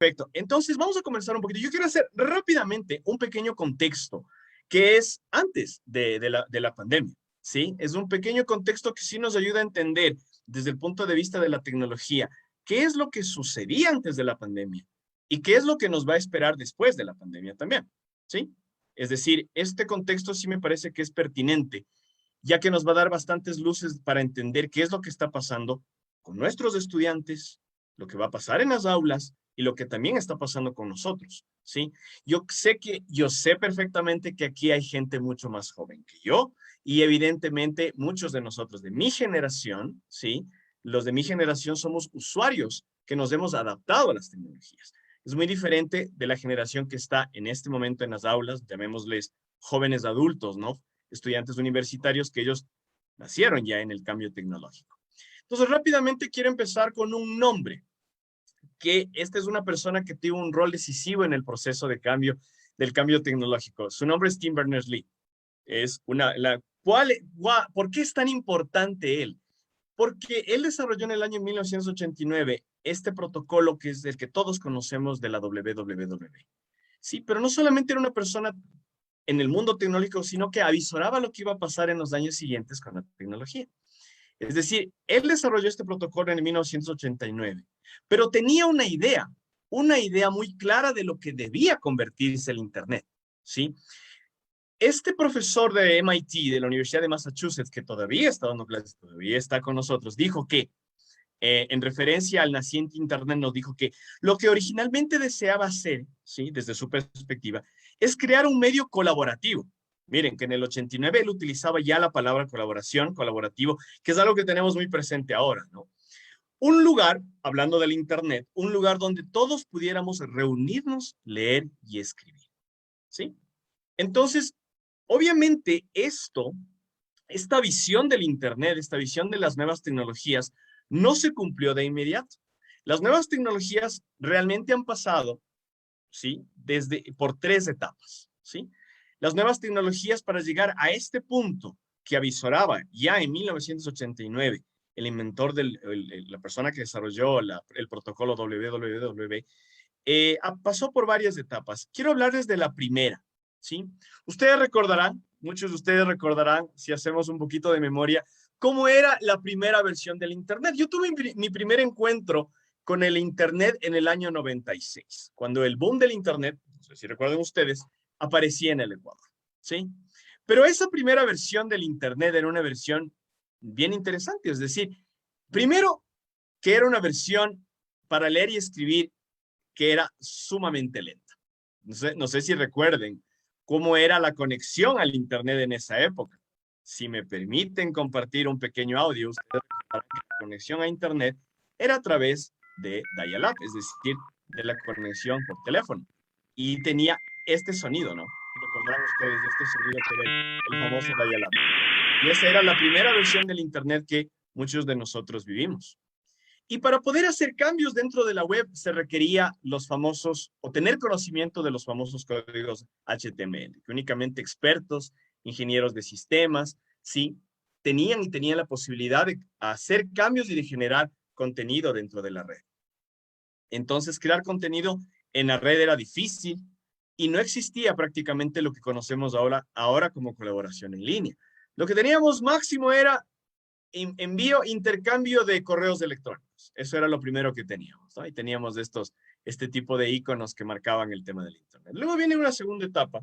Perfecto. Entonces, vamos a comenzar un poquito. Yo quiero hacer rápidamente un pequeño contexto que es antes de la pandemia, ¿sí? Es un pequeño contexto que sí nos ayuda a entender desde el punto de vista de la tecnología qué es lo que sucedía antes de la pandemia y qué es lo que nos va a esperar después de la pandemia también, ¿sí? Es decir, este contexto sí me parece que es pertinente, ya que nos va a dar bastantes luces para entender qué es lo que está pasando con nuestros estudiantes, lo que va a pasar en las aulas y lo que también está pasando con nosotros, ¿sí? Yo sé perfectamente que aquí hay gente mucho más joven que yo y evidentemente muchos de nosotros de mi generación, ¿sí? Los de mi generación somos usuarios que nos hemos adaptado a las tecnologías. Es muy diferente de la generación que está en este momento en las aulas, llamémosles jóvenes adultos, ¿no? Estudiantes universitarios que ellos nacieron ya en el cambio tecnológico. Entonces, rápidamente quiero empezar con un nombre, que esta es una persona que tuvo un rol decisivo en el proceso de cambio, del cambio tecnológico. Su nombre es Tim Berners-Lee. ¿Por qué es tan importante él? Porque él desarrolló en el año 1989 este protocolo que es el que todos conocemos de la WWW. Sí, pero no solamente era una persona en el mundo tecnológico, sino que avisoraba lo que iba a pasar en los años siguientes con la tecnología. Es decir, él desarrolló este protocolo en 1989, pero tenía una idea muy clara de lo que debía convertirse el Internet, ¿sí? Este profesor de MIT, de la Universidad de Massachusetts, que todavía está dando clases, todavía está con nosotros, dijo que, en referencia al naciente Internet, nos dijo que lo que originalmente deseaba hacer, ¿sí? Desde su perspectiva, es crear un medio colaborativo. Miren, que en el 89 él utilizaba ya la palabra colaboración, colaborativo, que es algo que tenemos muy presente ahora, ¿no? Un lugar, hablando del Internet, un lugar donde todos pudiéramos reunirnos, leer y escribir, ¿sí? Entonces, obviamente esta visión del Internet, esta visión de las nuevas tecnologías, no se cumplió de inmediato. Las nuevas tecnologías realmente han pasado, ¿sí? Por tres etapas, ¿sí? Las nuevas tecnologías para llegar a este punto que avisoraba ya en 1989 el inventor, la persona que desarrolló el protocolo WWW, pasó por varias etapas. Quiero hablarles de la primera, ¿sí? Ustedes recordarán, muchos de ustedes recordarán, si hacemos un poquito de memoria, cómo era la primera versión del Internet. Yo tuve mi primer encuentro con el Internet en el año 96, cuando el boom del Internet, no sé si recuerdan ustedes, aparecía en el Ecuador, ¿sí? Pero esa primera versión del Internet era una versión bien interesante, es decir, primero que era una versión para leer y escribir que era sumamente lenta. No sé si recuerden cómo era la conexión al Internet en esa época. Si me permiten compartir un pequeño audio, ustedes recordarán que la conexión a Internet era a través de dial-up, es decir, de la conexión por teléfono. Y tenía este sonido, ¿no? Recordarán ustedes este sonido que era el famoso dial-up. Y esa era la primera versión del Internet que muchos de nosotros vivimos. Y para poder hacer cambios dentro de la web se requería los famosos, o tener conocimiento de los famosos códigos HTML, que únicamente expertos, ingenieros de sistemas, sí, tenían la posibilidad de hacer cambios y de generar contenido dentro de la red. Entonces, crear contenido en la red era difícil y no existía prácticamente lo que conocemos ahora como colaboración en línea. Lo que teníamos máximo era intercambio de correos electrónicos. Eso era lo primero que teníamos, ¿no? Y teníamos este tipo de iconos que marcaban el tema del Internet. Luego viene una segunda etapa,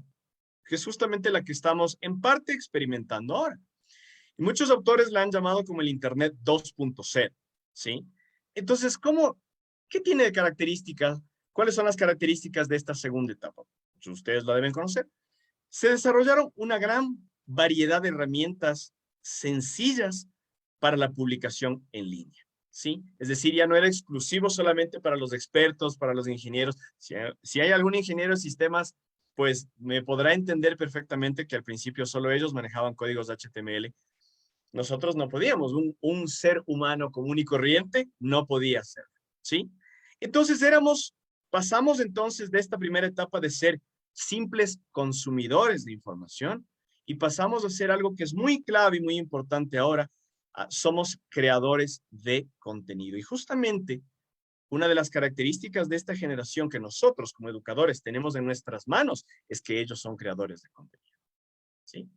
que es justamente la que estamos en parte experimentando ahora. Y muchos autores la han llamado como el Internet 2.0, ¿sí? Entonces, ¿qué tiene de características? ¿Cuáles son las características de esta segunda etapa? Pues ustedes la deben conocer. Se desarrollaron una gran variedad de herramientas sencillas para la publicación en línea, ¿sí? Es decir, ya no era exclusivo solamente para los expertos, para los ingenieros. Si hay algún ingeniero de sistemas, pues me podrá entender perfectamente que al principio solo ellos manejaban códigos HTML. Nosotros no podíamos, un ser humano común y corriente no podía hacerlo, ¿sí? Entonces pasamos entonces de esta primera etapa de ser simples consumidores de información y pasamos a ser algo que es muy clave y muy importante ahora. Somos creadores de contenido. Y justamente una de las características de esta generación que nosotros como educadores tenemos en nuestras manos es que ellos son creadores de contenido, ¿sí?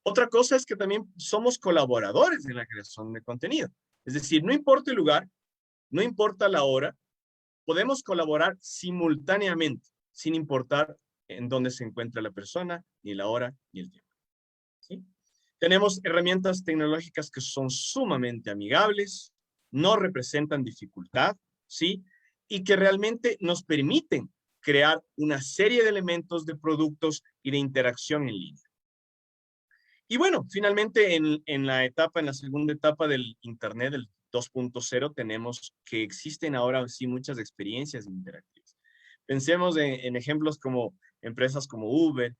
Otra cosa es que también somos colaboradores en la creación de contenido. Es decir, no importa el lugar, no importa la hora, podemos colaborar simultáneamente, sin importar en dónde se encuentra la persona, ni la hora, ni el tiempo, ¿sí? Tenemos herramientas tecnológicas que son sumamente amigables, no representan dificultad, ¿sí? Y que realmente nos permiten crear una serie de elementos de productos y de interacción en línea. Y bueno, finalmente en la segunda etapa del Internet, del 2.0, tenemos que existen ahora sí muchas experiencias interactivas. Pensemos en ejemplos como empresas como Uber,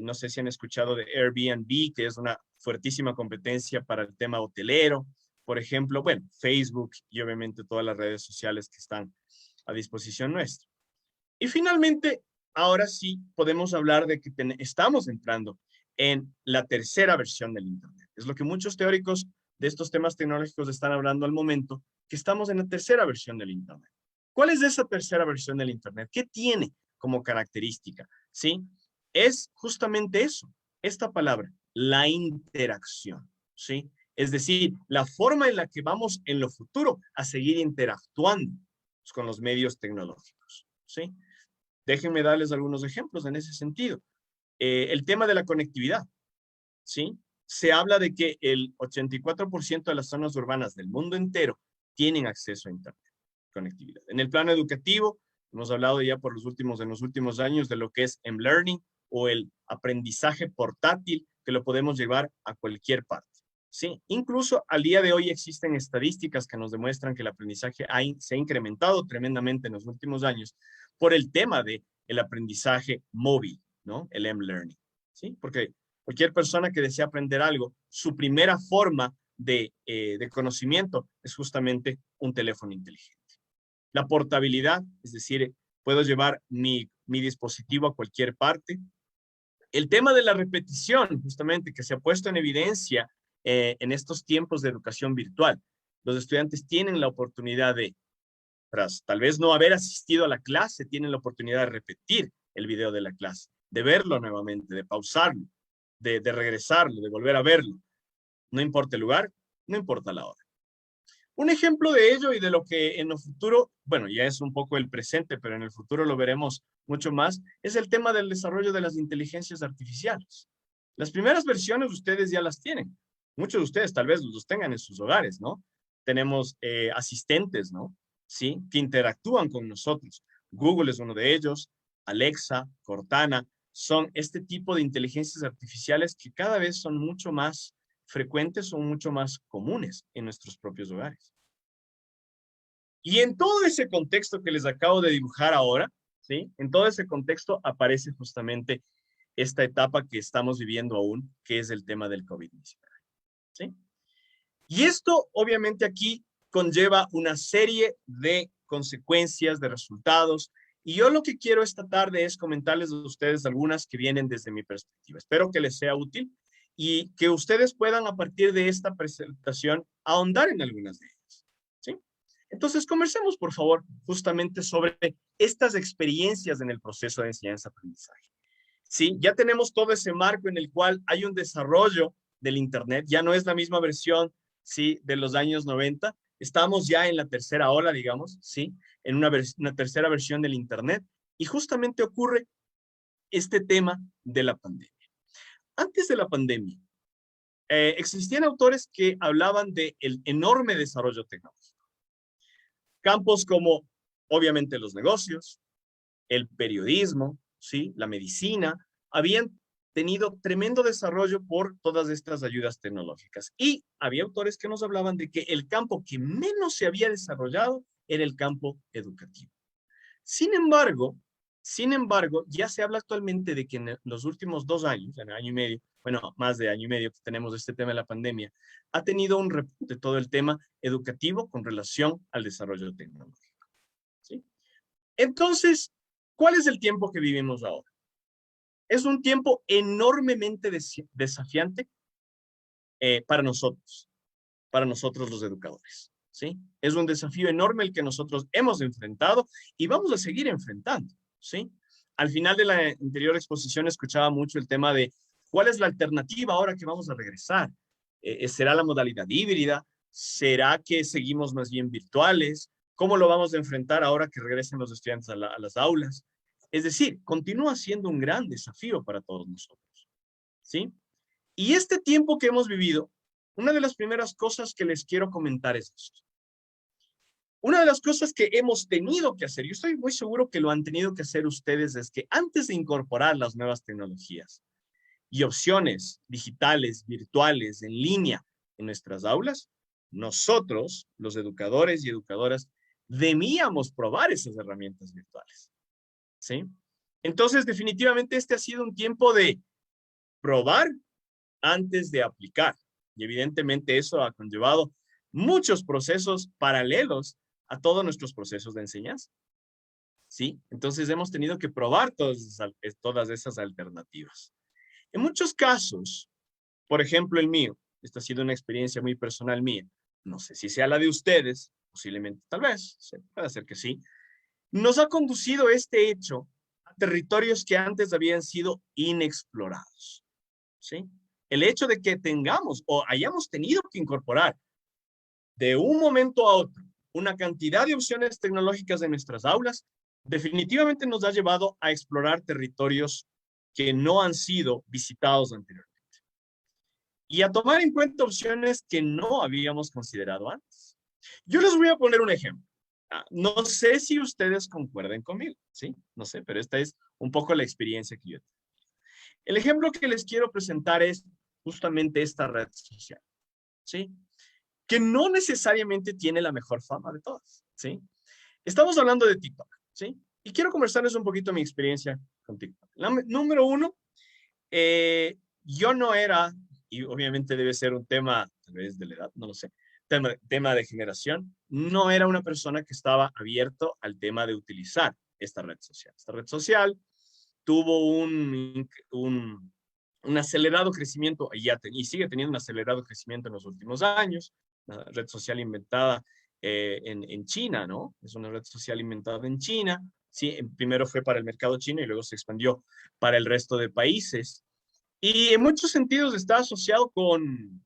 no sé si han escuchado de Airbnb, que es una fuertísima competencia para el tema hotelero, por ejemplo, bueno, Facebook y obviamente todas las redes sociales que están a disposición nuestra. Y finalmente, ahora sí podemos hablar de que estamos entrando en la tercera versión del Internet. Es lo que muchos teóricos de estos temas tecnológicos están hablando al momento, que estamos en la tercera versión del Internet. ¿Cuál es esa tercera versión del Internet? ¿Qué tiene como característica? ¿Sí? Es justamente eso, esta palabra, la interacción, ¿sí? Es decir, la forma en la que vamos en lo futuro a seguir interactuando con los medios tecnológicos, ¿sí? Déjenme darles algunos ejemplos en ese sentido. El tema de la conectividad, ¿sí? Se habla de que el 84% de las zonas urbanas del mundo entero tienen acceso a Internet, conectividad. En el plano educativo, hemos hablado ya en los últimos años de lo que es M-Learning o el aprendizaje portátil, que lo podemos llevar a cualquier parte, ¿sí? Incluso al día de hoy existen estadísticas que nos demuestran que el aprendizaje se ha incrementado tremendamente en los últimos años por el tema de el aprendizaje móvil, ¿no? El M-Learning, ¿sí? Porque cualquier persona que desea aprender algo, su primera forma de conocimiento es justamente un teléfono inteligente. La portabilidad, es decir, puedo llevar mi dispositivo a cualquier parte. El tema de la repetición, justamente, que se ha puesto en evidencia en estos tiempos de educación virtual. Los estudiantes tienen la oportunidad de, tras tal vez no haber asistido a la clase, tienen la oportunidad de repetir el video de la clase, de verlo nuevamente, de pausarlo, de regresarlo, de volver a verlo. No importa el lugar, no importa la hora. Un ejemplo de ello y de lo que en el futuro, bueno, ya es un poco el presente, pero en el futuro lo veremos mucho más, es el tema del desarrollo de las inteligencias artificiales. Las primeras versiones ustedes ya las tienen. Muchos de ustedes tal vez los tengan en sus hogares, ¿no? Tenemos asistentes, ¿no? Sí, que interactúan con nosotros. Google es uno de ellos, Alexa, Cortana, son este tipo de inteligencias artificiales que cada vez son mucho más frecuentes, son mucho más comunes en nuestros propios hogares. Y en todo ese contexto que les acabo de dibujar ahora, ¿sí? En todo ese contexto aparece justamente esta etapa que estamos viviendo aún, que es el tema del COVID-19, ¿sí? Y esto, obviamente, aquí conlleva una serie de consecuencias, de resultados, y yo lo que quiero esta tarde es comentarles a ustedes algunas que vienen desde mi perspectiva. Espero que les sea útil y que ustedes puedan, a partir de esta presentación, ahondar en algunas de ellas, ¿sí? Entonces, conversemos, por favor, justamente sobre estas experiencias en el proceso de enseñanza-aprendizaje. Sí, ya tenemos todo ese marco en el cual hay un desarrollo del Internet, ya no es la misma versión, sí, de los años 90, estamos ya en la tercera ola, digamos, sí, en una tercera versión del Internet, y justamente ocurre este tema de la pandemia. Antes de la pandemia, existían autores que hablaban del enorme desarrollo tecnológico. Campos como, obviamente, los negocios, el periodismo, ¿sí? La medicina, habían tenido tremendo desarrollo por todas estas ayudas tecnológicas. Y había autores que nos hablaban de que el campo que menos se había desarrollado era el campo educativo. Sin embargo, ya se habla actualmente de que en los últimos 2 años, en el año y medio, bueno, más de año y medio que tenemos este tema de la pandemia, ha tenido un repunte todo el tema educativo con relación al desarrollo tecnológico, ¿sí? Entonces, ¿cuál es el tiempo que vivimos ahora? Es un tiempo enormemente desafiante para nosotros los educadores, ¿sí? Es un desafío enorme el que nosotros hemos enfrentado y vamos a seguir enfrentando, ¿sí? Al final de la anterior exposición escuchaba mucho el tema de cuál es la alternativa ahora que vamos a regresar. ¿Será la modalidad híbrida? ¿Será que seguimos más bien virtuales? ¿Cómo lo vamos a enfrentar ahora que regresen los estudiantes a las aulas? Es decir, continúa siendo un gran desafío para todos nosotros, ¿sí? Y este tiempo que hemos vivido, una de las primeras cosas que les quiero comentar es esto. Una de las cosas que hemos tenido que hacer, yo estoy muy seguro que lo han tenido que hacer ustedes, es que antes de incorporar las nuevas tecnologías y opciones digitales, virtuales, en línea en nuestras aulas, nosotros, los educadores y educadoras, debíamos probar esas herramientas virtuales, ¿sí? Entonces, definitivamente este ha sido un tiempo de probar antes de aplicar. Y evidentemente eso ha conllevado muchos procesos paralelos a todos nuestros procesos de enseñanza, ¿sí? Entonces hemos tenido que probar todas esas alternativas. En muchos casos, por ejemplo el mío, esta ha sido una experiencia muy personal mía, no sé si sea la de ustedes, posiblemente tal vez, puede ser que sí, nos ha conducido este hecho a territorios que antes habían sido inexplorados, ¿sí? El hecho de que tengamos o hayamos tenido que incorporar de un momento a otro una cantidad de opciones tecnológicas en nuestras aulas, definitivamente nos ha llevado a explorar territorios que no han sido visitados anteriormente. Y a tomar en cuenta opciones que no habíamos considerado antes. Yo les voy a poner un ejemplo. No sé si ustedes concuerden conmigo, ¿sí? No sé, pero esta es un poco la experiencia que yo tengo. El ejemplo que les quiero presentar es justamente esta red social, ¿sí? Que no necesariamente tiene la mejor fama de todas, ¿sí? Estamos hablando de TikTok, ¿sí? Y quiero conversarles un poquito mi experiencia con TikTok. Número uno, yo no era, y obviamente debe ser un tema, tal vez de la edad, no lo sé, tema de generación, no era una persona que estaba abierto al tema de utilizar esta red social. Esta red social tuvo un acelerado crecimiento, y sigue teniendo un acelerado crecimiento en los últimos años. Una red social inventada en China, ¿no? Es una red social inventada en China. Sí, primero fue para el mercado chino y luego se expandió para el resto de países. Y en muchos sentidos está asociado con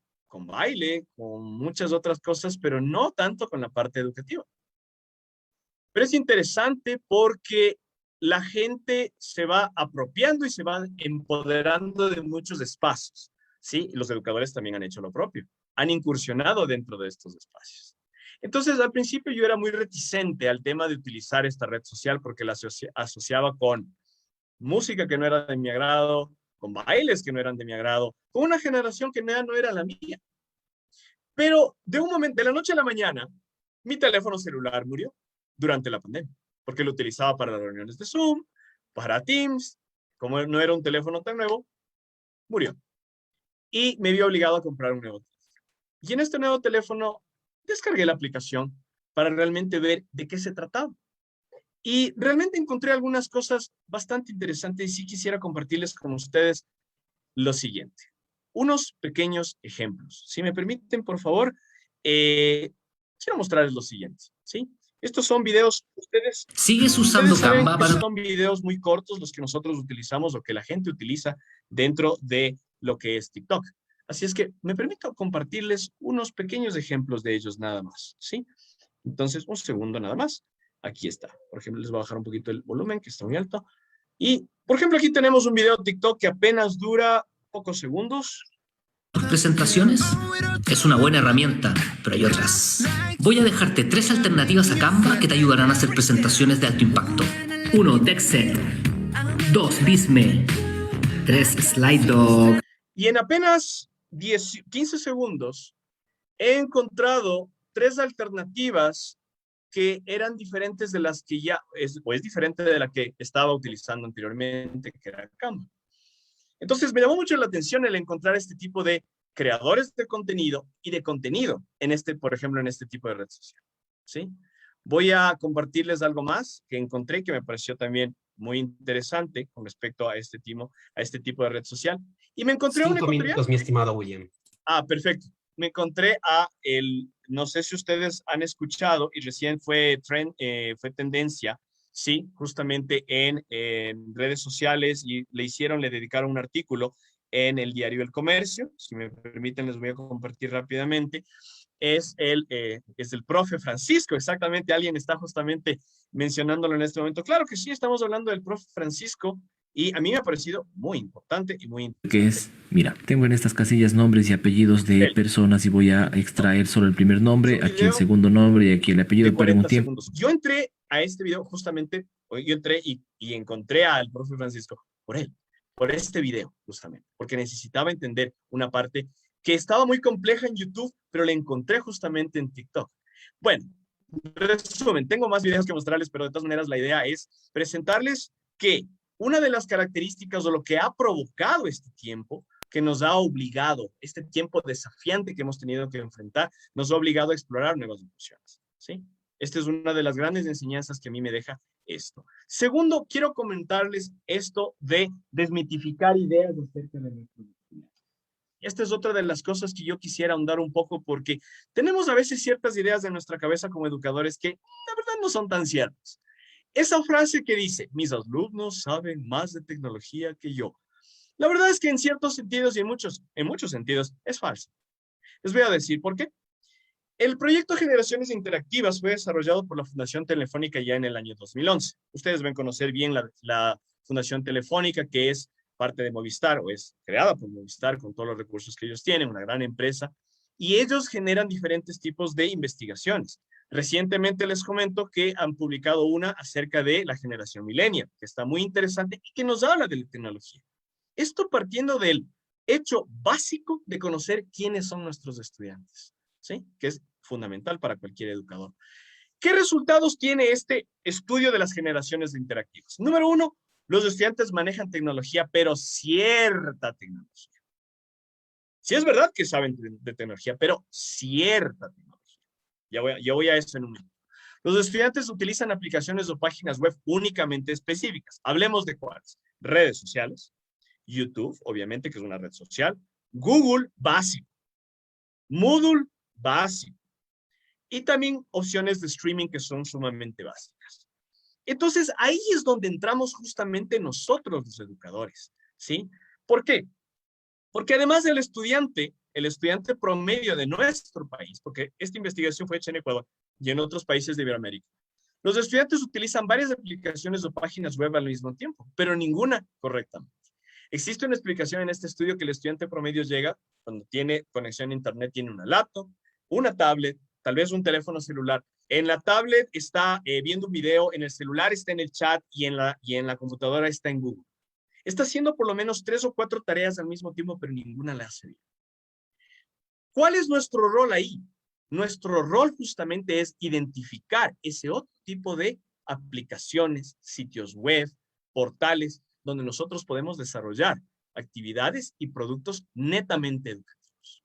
baile, con muchas otras cosas, pero no tanto con la parte educativa. Pero es interesante porque la gente se va apropiando y se va empoderando de muchos espacios, ¿sí? Los educadores también han hecho lo propio, han incursionado dentro de estos espacios. Entonces, al principio yo era muy reticente al tema de utilizar esta red social porque la asociaba con música que no era de mi agrado, con bailes que no eran de mi agrado, con una generación que no era la mía. Pero de un momento, de la noche a la mañana, mi teléfono celular murió durante la pandemia, porque lo utilizaba para las reuniones de Zoom, para Teams, como no era un teléfono tan nuevo, murió. Y me vi obligado a comprar un nuevo teléfono. Y en este nuevo teléfono descargué la aplicación para realmente ver de qué se trataba. Y realmente encontré algunas cosas bastante interesantes y sí quisiera compartirles con ustedes lo siguiente. Unos pequeños ejemplos. Si me permiten, por favor, quiero mostrarles lo siguiente, ¿sí? Estos son videos, ¿Sigues usando saben Canva que para...? son videos muy cortos los que nosotros utilizamos o que la gente utiliza dentro de lo que es TikTok. Así es que me permito compartirles unos pequeños ejemplos de ellos nada más, ¿sí? Entonces, un segundo nada más. Aquí está. Por ejemplo, les voy a bajar un poquito el volumen, que está muy alto. Y, por ejemplo, aquí tenemos un video TikTok que apenas dura pocos segundos. Presentaciones es una buena herramienta, pero hay otras. Voy a dejarte 3 alternativas a Canva que te ayudarán a hacer presentaciones de alto impacto. 1. Textset. 2. Visme. 3. SlideDog. Y en apenas 15 segundos he encontrado 3 alternativas que eran diferentes de las que es diferente de la que estaba utilizando anteriormente, que era Canva. Entonces me llamó mucho la atención el encontrar este tipo de creadores de contenido y de contenido por ejemplo, en este tipo de red social, ¿sí? Voy a compartirles algo más que encontré que me pareció también muy interesante con respecto a este tipo de red social. Y me encontré a un 5 ecuatoriano. minutos, mi estimado William. Perfecto. Me encontré a no sé si ustedes han escuchado y recién fue tendencia, sí, justamente en redes sociales y le dedicaron un artículo en el diario El Comercio. Si me permiten, les voy a compartir rápidamente. Es el profe Francisco, exactamente. Alguien está justamente mencionándolo en este momento. Claro que sí, estamos hablando del profe Francisco y a mí me ha parecido muy importante y muy interesante. Que es, mira, tengo en estas casillas nombres y apellidos de Él, personas y voy a extraer solo el primer es nombre, un aquí el video segundo nombre y aquí el apellido, de esperen un 40 tiempo. segundos. Yo entré a este video justamente, yo entré y encontré al profe Francisco por este video justamente, porque necesitaba entender una parte que estaba muy compleja en YouTube, pero la encontré justamente en TikTok. Bueno, resumen, tengo más videos que mostrarles, pero de todas maneras la idea es presentarles que una de las características o lo que ha provocado este tiempo, que nos ha obligado, este tiempo desafiante que hemos tenido que enfrentar, nos ha obligado a explorar nuevas emociones, ¿sí? Esta es una de las grandes enseñanzas que a mí me deja esto. Segundo, quiero comentarles esto de desmitificar ideas acerca de nuestros estudiantes. Esta es otra de las cosas que yo quisiera ahondar un poco porque tenemos a veces ciertas ideas de nuestra cabeza como educadores que la verdad no son tan ciertas. Esa frase que dice, mis alumnos saben más de tecnología que yo. La verdad es que en ciertos sentidos y en muchos sentidos es falso. Les voy a decir por qué. El proyecto Generaciones Interactivas fue desarrollado por la Fundación Telefónica ya en el año 2011. Ustedes deben conocer bien la Fundación Telefónica, que es parte de Movistar, o es creada por Movistar con todos los recursos que ellos tienen, una gran empresa, y ellos generan diferentes tipos de investigaciones. Recientemente les comento que han publicado una acerca de la generación millennial, que está muy interesante y que nos habla de la tecnología. Esto partiendo del hecho básico de conocer quiénes son nuestros estudiantes, ¿sí? Que es fundamental para cualquier educador. ¿Qué resultados tiene este estudio de las generaciones interactivas? Número uno, los estudiantes manejan tecnología, pero cierta tecnología. Sí es verdad que saben de tecnología, pero cierta tecnología. Ya voy a eso en un momento. Los estudiantes utilizan aplicaciones o páginas web únicamente específicas. Hablemos de cuáles. Redes sociales, YouTube, obviamente, que es una red social, Google, básico, Moodle, básico, y también opciones de streaming que son sumamente básicas. Entonces, ahí es donde entramos justamente nosotros los educadores, ¿sí? ¿Por qué? Porque además el estudiante promedio de nuestro país, porque esta investigación fue hecha en Ecuador y en otros países de Iberoamérica, los estudiantes utilizan varias aplicaciones o páginas web al mismo tiempo, pero ninguna correctamente. Existe una explicación en este estudio que el estudiante promedio llega cuando tiene conexión a internet, tiene una laptop, una tablet, tal vez un teléfono celular. En la tablet está viendo un video, en el celular está en el chat y en la computadora está en Google. Está haciendo por lo menos 3 o 4 tareas al mismo tiempo, pero ninguna la hace bien. ¿Cuál es nuestro rol ahí? Nuestro rol justamente es identificar ese otro tipo de aplicaciones, sitios web, portales, donde nosotros podemos desarrollar actividades y productos netamente educativos.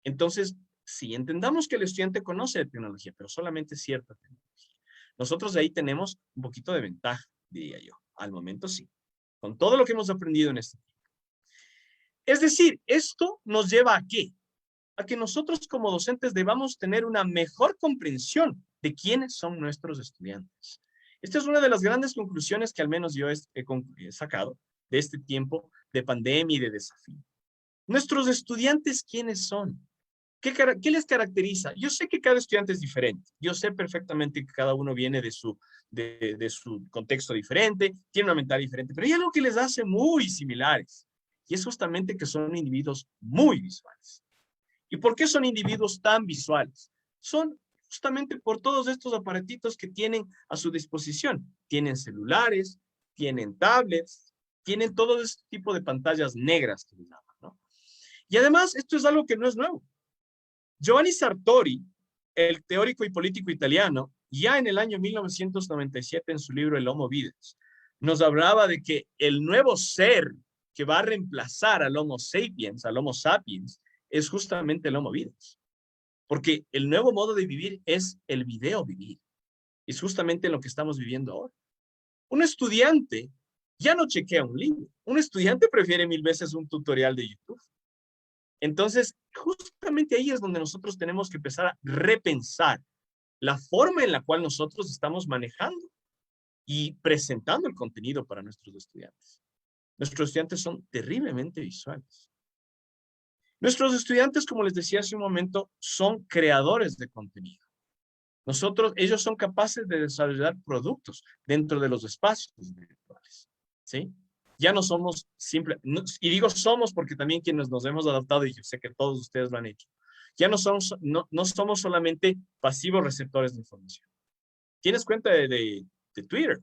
Entonces, si entendamos que el estudiante conoce de tecnología, pero solamente cierta tecnología, nosotros ahí tenemos un poquito de ventaja, diría yo. Al momento sí, con todo lo que hemos aprendido en este tiempo. Es decir, esto nos lleva ¿a qué? A que nosotros como docentes debamos tener una mejor comprensión de quiénes son nuestros estudiantes. Esta es una de las grandes conclusiones que al menos yo he sacado de este tiempo de pandemia y de desafío. Nuestros estudiantes, ¿quiénes son? ¿Qué les caracteriza? Yo sé que cada estudiante es diferente. Yo sé perfectamente que cada uno viene de su contexto diferente, tiene una mentalidad diferente, pero hay algo que les hace muy similares. Y es justamente que son individuos muy visuales. ¿Y por qué son individuos tan visuales? Son justamente por todos estos aparatitos que tienen a su disposición. Tienen celulares, tienen tablets, tienen todo este tipo de pantallas negras que les llaman, ¿no? Y además, esto es algo que no es nuevo. Giovanni Sartori, el teórico y político italiano, ya en el año 1997 en su libro El Homo Videns, nos hablaba de que el nuevo ser que va a reemplazar al Homo sapiens, es justamente el Homo Videns. Porque el nuevo modo de vivir es el video vivir. Es justamente lo que estamos viviendo ahora. Un estudiante ya no chequea un libro. Un estudiante prefiere 1000 veces un tutorial de YouTube. Entonces, Justamente ahí es donde nosotros tenemos que empezar a repensar la forma en la cual nosotros estamos manejando y presentando el contenido para nuestros estudiantes. Nuestros estudiantes son terriblemente visuales. Nuestros estudiantes, como les decía hace un momento, son creadores de contenido. Ellos son capaces de desarrollar productos dentro de los espacios virtuales, ¿sí? Ya no somos y digo somos porque también quienes nos hemos adaptado, y yo sé que todos ustedes lo han hecho, ya no somos solamente pasivos receptores de información. Tienes cuenta de Twitter,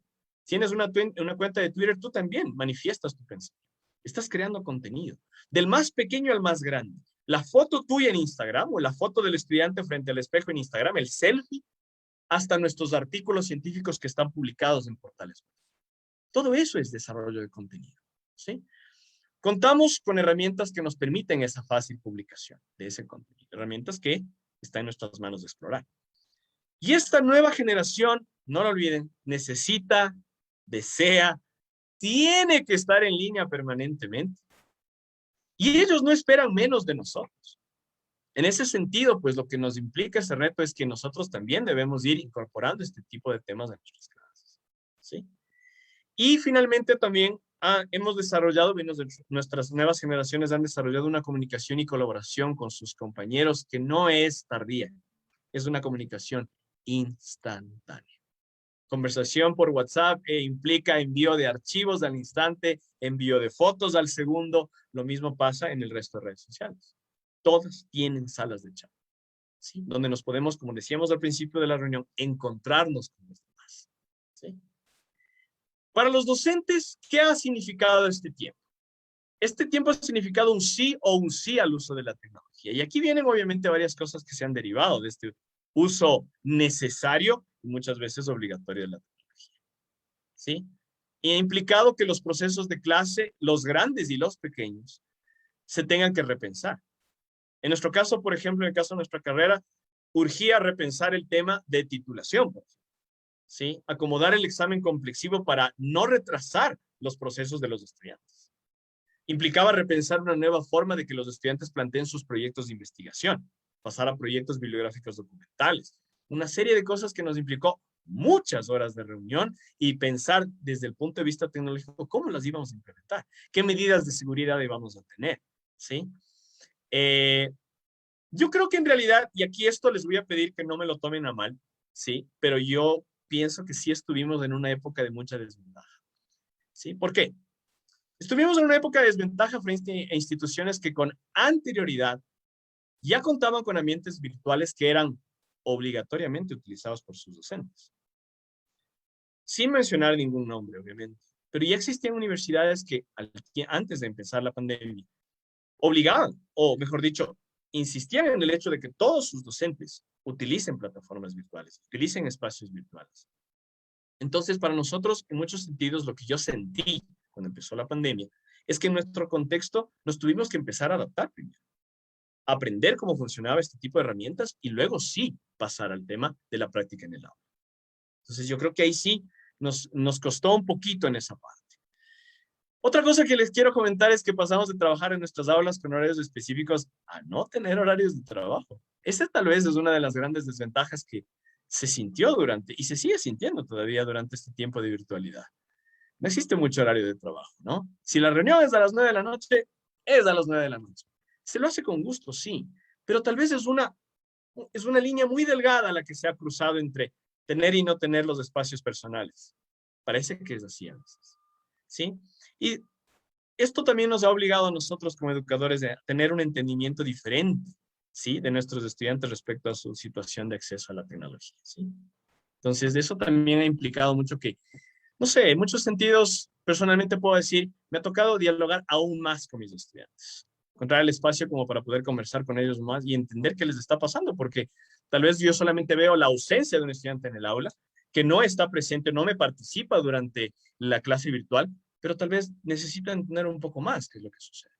tienes una cuenta de Twitter, tú también manifiestas tu pensamiento. Estás creando contenido, del más pequeño al más grande. La foto tuya en Instagram o la foto del estudiante frente al espejo en Instagram, el selfie, hasta nuestros artículos científicos que están publicados en portales. Todo eso es desarrollo de contenido, ¿sí? Contamos con herramientas que nos permiten esa fácil publicación de ese contenido, herramientas que están en nuestras manos de explorar. Y esta nueva generación, no lo olviden, necesita, desea, tiene que estar en línea permanentemente. Y ellos no esperan menos de nosotros. En ese sentido, pues lo que nos implica ese reto es que nosotros también debemos ir incorporando este tipo de temas en nuestras clases, ¿sí? Y finalmente también hemos desarrollado, nuestras nuevas generaciones han desarrollado una comunicación y colaboración con sus compañeros que no es tardía, es una comunicación instantánea. Conversación por WhatsApp implica envío de archivos al instante, envío de fotos al segundo. Lo mismo pasa en el resto de redes sociales. Todas tienen salas de chat, ¿sí? Donde nos podemos, como decíamos al principio de la reunión, encontrarnos con los demás, ¿sí? Para los docentes, ¿qué ha significado este tiempo? Este tiempo ha significado un sí o un sí al uso de la tecnología. Y aquí vienen obviamente varias cosas que se han derivado de este uso necesario y muchas veces obligatorio de la tecnología, ¿sí? Y ha implicado que los procesos de clase, los grandes y los pequeños, se tengan que repensar. En nuestro caso, por ejemplo, en el caso de nuestra carrera, urgía repensar el tema de titulación, por ejemplo, ¿sí? Acomodar el examen complexivo para no retrasar los procesos de los estudiantes. Implicaba repensar una nueva forma de que los estudiantes planteen sus proyectos de investigación, pasar a proyectos bibliográficos documentales, una serie de cosas que nos implicó muchas horas de reunión y pensar desde el punto de vista tecnológico cómo las íbamos a implementar, qué medidas de seguridad íbamos a tener, ¿sí? Yo creo que en realidad, y aquí esto les voy a pedir que no me lo tomen a mal, ¿sí? Pero yo pienso que sí estuvimos en una época de mucha desventaja, ¿sí? ¿Por qué? Estuvimos en una época de desventaja frente a instituciones que con anterioridad ya contaban con ambientes virtuales que eran obligatoriamente utilizados por sus docentes. Sin mencionar ningún nombre, obviamente. Pero ya existían universidades que antes de empezar la pandemia obligaban, o mejor dicho, insistían en el hecho de que todos sus docentes utilicen plataformas virtuales, utilicen espacios virtuales. Entonces, para nosotros, en muchos sentidos, lo que yo sentí cuando empezó la pandemia es que en nuestro contexto nos tuvimos que empezar a adaptar primero, aprender cómo funcionaba este tipo de herramientas y luego sí pasar al tema de la práctica en el aula. Entonces, yo creo que ahí sí nos costó un poquito en esa parte. Otra cosa que les quiero comentar es que pasamos de trabajar en nuestras aulas con horarios específicos a no tener horarios de trabajo. Esa tal vez es una de las grandes desventajas que se sintió y se sigue sintiendo todavía durante este tiempo de virtualidad. No existe mucho horario de trabajo, ¿no? Si la reunión es a las 9 de la noche, es a las 9 de la noche. Se lo hace con gusto, sí, pero tal vez es una línea muy delgada la que se ha cruzado entre tener y no tener los espacios personales. Parece que es así a veces, ¿sí? Y esto también nos ha obligado a nosotros como educadores a tener un entendimiento diferente, ¿sí? De nuestros estudiantes respecto a su situación de acceso a la tecnología, ¿sí? Entonces, eso también ha implicado mucho que, no sé, en muchos sentidos, personalmente puedo decir, me ha tocado dialogar aún más con mis estudiantes, encontrar el espacio como para poder conversar con ellos más y entender qué les está pasando, porque tal vez yo solamente veo la ausencia de un estudiante en el aula, que no está presente, no me participa durante la clase virtual, pero tal vez necesito entender un poco más qué es lo que sucede.